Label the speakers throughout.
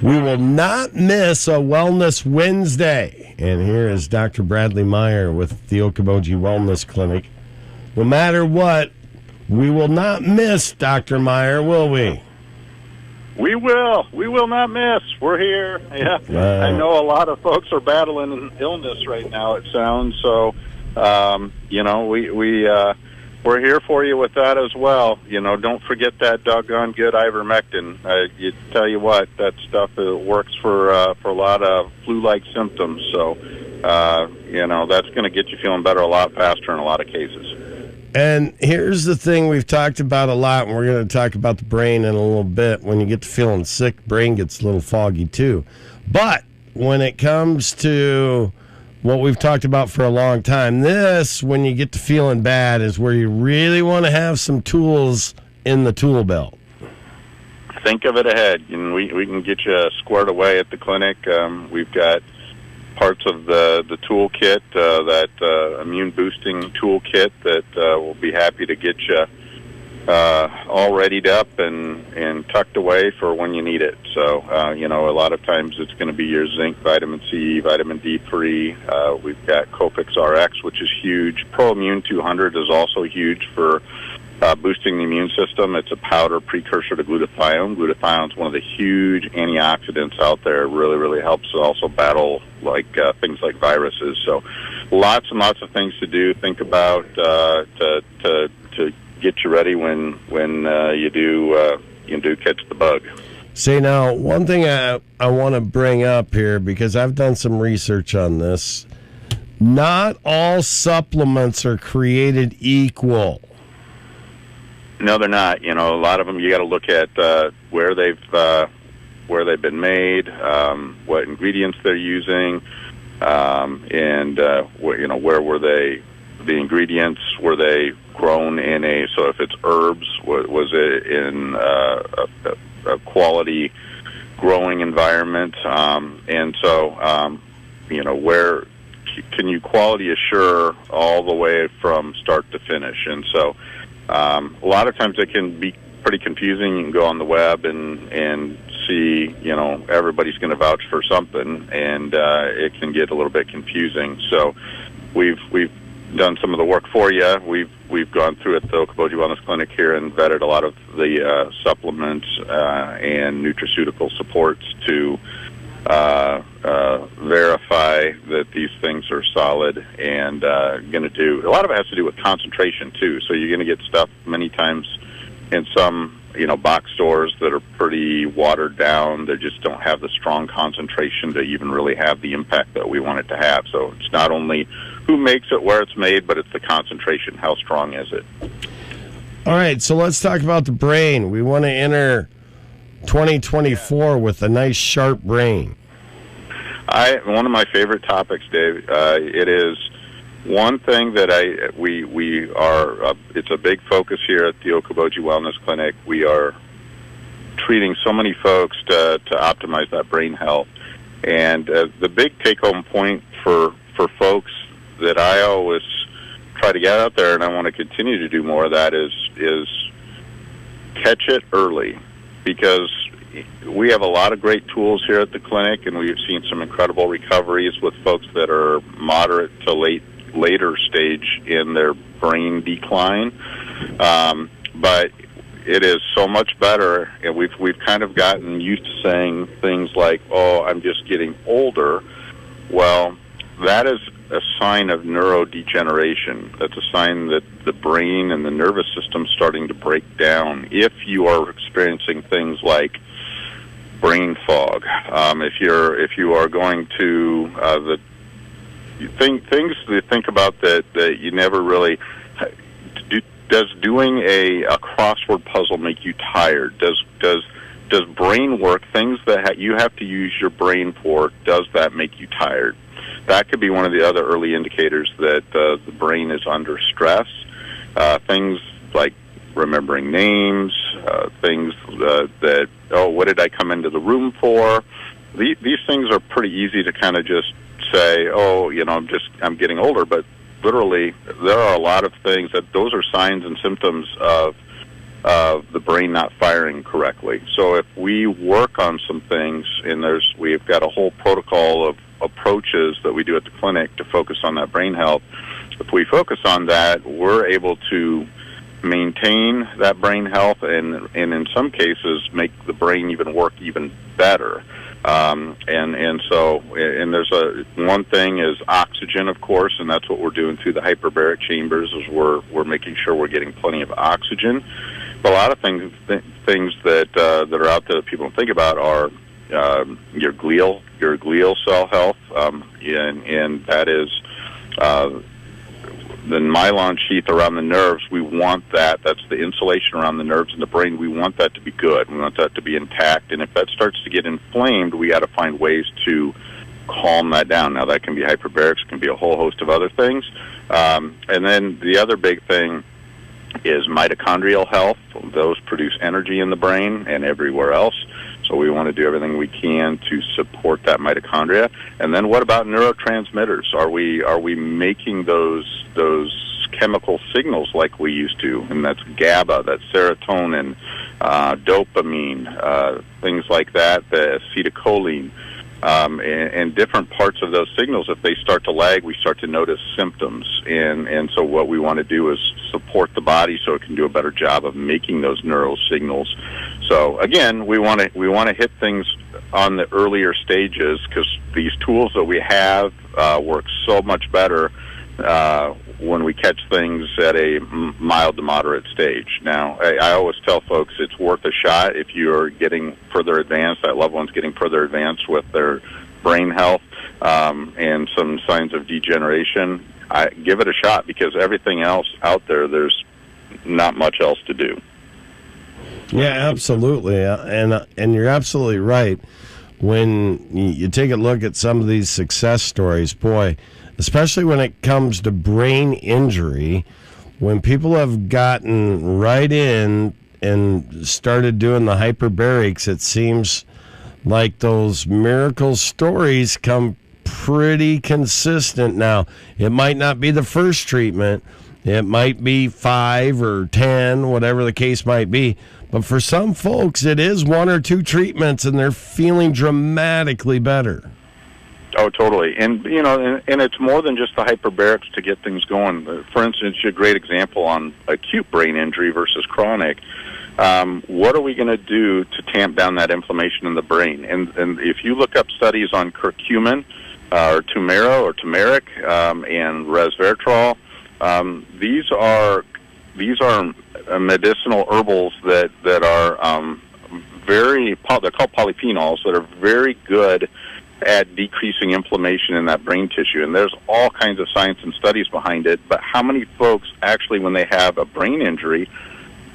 Speaker 1: We will not miss a Wellness Wednesday. And here is Dr. Bradley Meyer with the Okoboji Wellness Clinic. No matter what, we will not miss Dr. Meyer, will we?
Speaker 2: We will. We will not miss. We're here. Yeah. I know a lot of folks are battling an illness right now, it sounds. So, we're here for you with that as well. Don't forget that doggone good ivermectin. You tell you what, that stuff works for a lot of flu-like symptoms. So, that's going to get you feeling better a lot faster in a lot of cases.
Speaker 1: And here's the thing we've talked about a lot, and we're going to talk about the brain in a little bit. When you get to feeling sick, brain gets a little foggy too. But when it comes to what we've talked about for a long time, when you get to feeling bad, is where you really want to have some tools in the tool belt.
Speaker 2: Think of it ahead. We can get you squared away at the clinic. We've got parts of the toolkit, that immune-boosting toolkit that we'll be happy to get you all readied up and tucked away for when you need it. So, a lot of times it's going to be your zinc, vitamin C, vitamin D3. We've got Cofix RX, which is huge. ProImmune 200 is also huge for boosting the immune system. It's a powder precursor to glutathione. Glutathione is one of the huge antioxidants out there. It really, really helps also battle things like viruses. So lots and lots of things to do. Think about to get you ready when you do catch the bug.
Speaker 1: See, now, one thing I want to bring up here, because I've done some research on this, not all supplements are created equal.
Speaker 2: No, they're not. A lot of them you got to look at where they've been made, what ingredients they're using, and where were they? The ingredients, were they grown in so if it's herbs, was it in a quality growing environment? And so, where can you quality assure all the way from start to finish? And so, a lot of times it can be pretty confusing. You can go on the web and see, everybody's going to vouch for something, and it can get a little bit confusing. So we've done some of the work for you. We've gone through at the Okoboji Wellness Clinic here and vetted a lot of the supplements and nutraceutical supports to verify that these things are solid and going to do. A lot of it has to do with concentration too. So you're going to get stuff many times in some box stores that are pretty watered down. They just don't have the strong concentration to even really have the impact that we want it to have. So it's not only who makes it, where it's made, but it's the concentration. How strong is it?
Speaker 1: All right, so let's talk about the brain. We want to enter 2024 with a nice, sharp brain.
Speaker 2: One of my favorite topics, Dave. It is one thing that we are. It's a big focus here at the Okoboji Wellness Clinic. We are treating so many folks to optimize that brain health, and the big take-home point for folks that I always try to get out there, and I want to continue to do more of that, is catch it early, because we have a lot of great tools here at the clinic, and we've seen some incredible recoveries with folks that are moderate to later stage in their brain decline. But it is so much better, and we've kind of gotten used to saying things like, "Oh, I'm just getting older." Well, that is a sign of neurodegeneration. That's a sign that the brain and the nervous system starting to break down. If you are experiencing things like brain fog, if you are going to things to think about that you never really do. Does doing a crossword puzzle make you tired? Does brain work, things that you have to use your brain for, does that make you tired? That could be one of the other early indicators that the brain is under stress. Things like remembering names, things that, what did I come into the room for? These things are pretty easy to kind of just say, I'm getting older, but literally there are a lot of things those are signs and symptoms of of the brain not firing correctly. So if we work on some things, and we've got a whole protocol of approaches that we do at the clinic to focus on that brain health. If we focus on that, we're able to maintain that brain health and in some cases make the brain even work even better. And there's one thing is oxygen, of course, and that's what we're doing through the hyperbaric chambers is we're making sure we're getting plenty of oxygen. But a lot of things that are out there that people don't think about are your glial cell health, and that is the nylon sheath around the nerves. We want that's the insulation around the nerves in the brain. We want that to be good. We want that to be intact. And if that starts to get inflamed, we got to find ways to calm that down. Now, that can be hyperbarics, can be a whole host of other things. And then the other big thing is mitochondrial health. Those produce energy in the brain and everywhere else. So we want to do everything we can to support that mitochondria. And then what about neurotransmitters? Are we making those chemical signals like we used to? And that's GABA, that's serotonin, dopamine, things like that, the acetylcholine. And different parts of those signals, if they start to lag, we start to notice symptoms. And so what we want to do is support the body so it can do a better job of making those neural signals. So again, we want to hit things on the earlier stages because these tools that we have work so much better when we catch things at a mild to moderate stage. Now, I always tell folks it's worth a shot if you're getting further advanced, that loved one's getting further advanced with their brain health and some signs of degeneration. Give it a shot because everything else out there, there's not much else to do.
Speaker 1: Yeah, absolutely. And you're absolutely right. When you take a look at some of these success stories, boy, especially when it comes to brain injury, when people have gotten right in and started doing the hyperbarics, it seems like those miracle stories come pretty consistent. Now, it might not be the first treatment. It might be 5 or 10, whatever the case might be. But for some folks, it is 1 or 2 treatments, and they're feeling dramatically better.
Speaker 2: Oh, totally. And, and it's more than just the hyperbarics to get things going. For instance, a great example on acute brain injury versus chronic. What are we going to do to tamp down that inflammation in the brain? And if you look up studies on curcumin or turmeric and resveratrol, these are medicinal herbals that are they're called polyphenols that are very good at decreasing inflammation in that brain tissue. And there's all kinds of science and studies behind it, but how many folks actually, when they have a brain injury,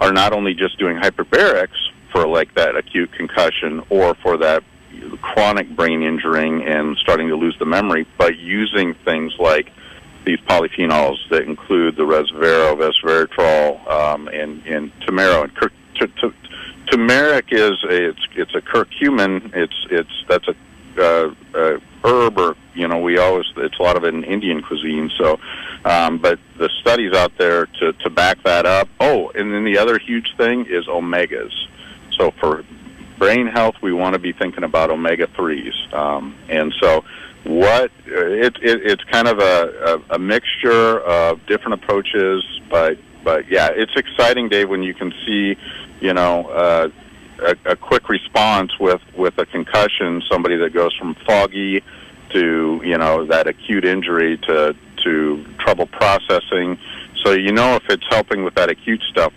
Speaker 2: are not only just doing hyperbarics for like that acute concussion or for that chronic brain injuring and starting to lose the memory, but using things like these polyphenols that include the resveratrol, and turmeric. Turmeric it's a curcumin. That's a herb, or it's a lot of it in Indian cuisine. So, but the studies out there to back that up. Oh, and then the other huge thing is omegas. So for brain health, we want to be thinking about omega-3s, and so. It's kind of a mixture of different approaches, but yeah, it's exciting, Dave, when you can see, a quick response with a concussion, somebody that goes from foggy to, that acute injury to trouble processing. So, if it's helping with that acute stuff,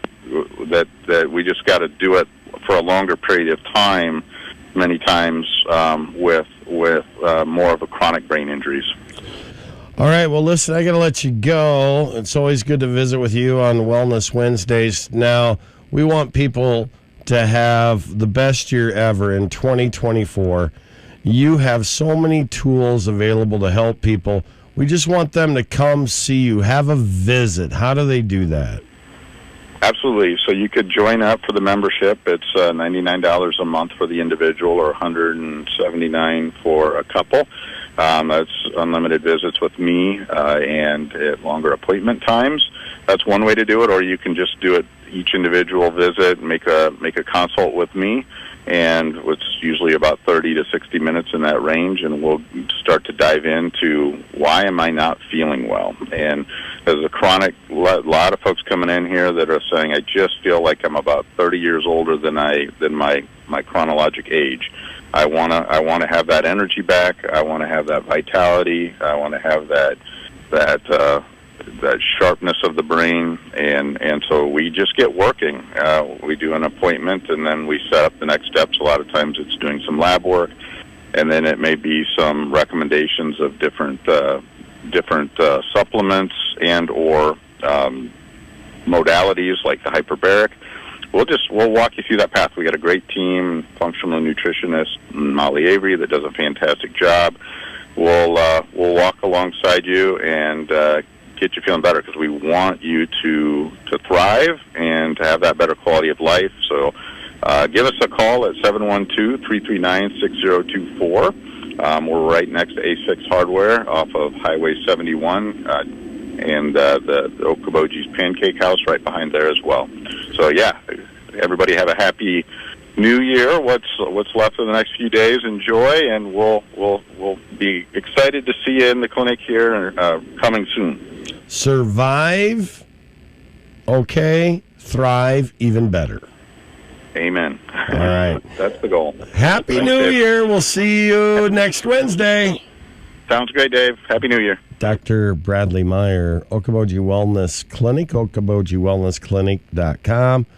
Speaker 2: that we just got to do it for a longer period of time, many times with more of a chronic brain injuries.
Speaker 1: All right, well, listen, I got to let you go. It's always good to visit with you on Wellness Wednesdays. Now, we want people to have the best year ever in 2024. You have so many tools available to help people. We just want them to come see you, have a visit. How do they do that?
Speaker 2: Absolutely. So you could join up for the membership. It's $99 a month for the individual or $179 for a couple. That's unlimited visits with me and at longer appointment times. That's one way to do it, or you can just do it each individual visit, make a consult with me, and it's usually about 30 to 60 minutes in that range, and we'll start to dive into why am I not feeling well. And as a chronic, a lot of folks coming in here that are saying, I just feel like I'm about 30 years older than my chronologic age. I want to have that energy back. I want to have that vitality. I want to have that sharpness of the brain, and so we just get working. We do an appointment, and then we set up the next steps. A lot of times it's doing some lab work, and then it may be some recommendations of different supplements and or modalities like the hyperbaric. We'll walk you through that path. We got a great team, functional nutritionist Molly Avery that does a fantastic job. We'll walk alongside you and get you feeling better, because we want you to thrive and to have that better quality of life. So give us a call at 712-339-6024. We're right next to A6 Hardware off of Highway 71, and the Okoboji's Pancake House right behind there as well. So yeah, everybody have a happy New Year. What's left of the next few days? Enjoy, and we'll be excited to see you in the clinic here coming soon.
Speaker 1: Survive, okay. Thrive, even better.
Speaker 2: Amen.
Speaker 1: All right.
Speaker 2: That's the goal.
Speaker 1: Happy New Year. We'll see you next Wednesday.
Speaker 2: Sounds great, Dave. Happy New Year.
Speaker 1: Dr. Bradley Meyer, Okoboji Wellness Clinic, okobojiwellnessclinic.com.